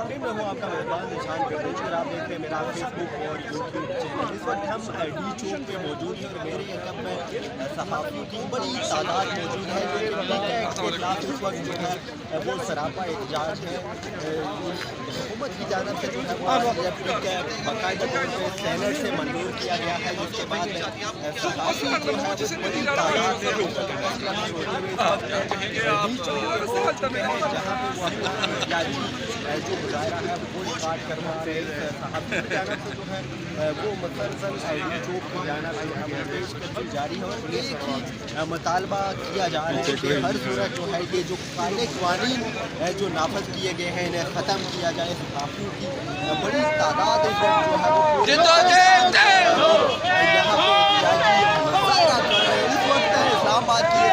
नहीं, मैं हूँ आपका मेहमान निशान गर्देश और आप देखते हैं मेरा फेसबुक और यूट्यूब चैनल। इस वक्त हम डी चौक पे मौजूद हैं और मेरे एकम में सहाफ़ियों की बड़ी तादाद मौजूद है जो मीडिया के खिलाफ इस वक्त जो है वो सरापा एहतजाज है। हुकूमत की जानब से जो है वो बाकायदा तौर पर सेनेट से मंजूर किया गया है, जिसके बाद सहाफ़ी जो है वो बड़ी तादाद में डी चौक जहाँ पे वो जो मुजाहरा है वो स्टार्ट करवा रहे हैं। सहाफ़ी की जानब से जो है वो मुसलसल डी चौक की जानब से पेशकश जारी है और एक ही मुतालबा किया जा रहा है कि हर सूरत जो है ये जो काले क़वानीन जो नाफज किए गए हैं इन्हें ख़त्म किया जाए। सहाफ़ियों की बड़ी तादाद इस वक्त जो है वो यहाँ पे इस वक्त इस्लामाबाद की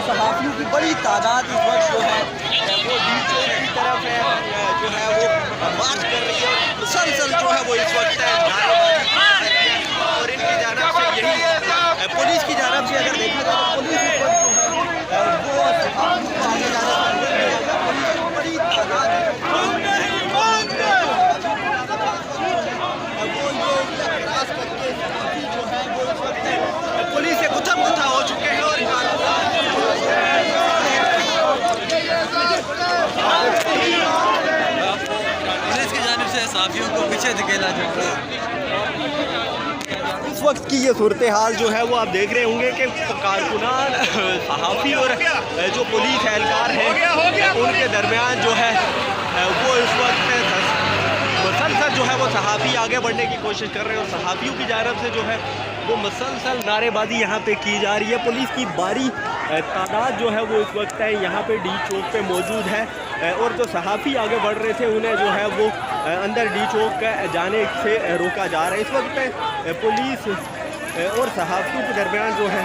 सहाफ़ियों की बड़ी तादाद इस वक्त जो है वो डी चौक की तरफ है जो है वो मार्च कर रही है। मुसलसल जो है वो इस वक्त और इनकी जानब से यही पुलिस की जानब से अगर देखा जाए तो पुलिस इस वक्त जो है वो सहाफ़ियों को आगे जाने पुलिस की बड़ी तादाद वो ये क्रॉस करके सहाफ़ी जो है वो इस वक्त पुलिस से गुत्थम गुत्था हो चुके हैं और पुलिस की जानिब से सहाफ़ियों को पीछे धकेला जा रहा है। इस वक्त की ये सूरत हाल जो है वो आप देख रहे होंगे कि कारकुनान सहाफ़ी और जो पुलिस एहलकार हैं उनके दरमियान जो है वो इस वक्त मुसलसल जो है वो सहाफ़ी आगे बढ़ने की कोशिश कर रहे हैं और सहाफ़ियों की जानब से जो है वो मुसलसल नारेबाजी यहाँ पे की जा रही है। पुलिस की भारी तादाद जो है वो इस वक्त है यहाँ पे डी चौक पे मौजूद है और जो सहाफ़ी आगे बढ़ रहे थे उन्हें जो है वो अंदर डी चौक जाने से रोका जा रहा है। इस वक्त पुलिस और सहाफ़ियों के दरमियान जो है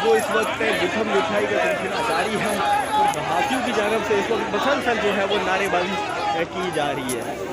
वो इस वक्त गुत्थम गुत्थाई का सिलसिला जारी है और सहाफ़ियों की जानब से इस वक्त मुसलसल जो है वो नारेबाजी की जा रही है।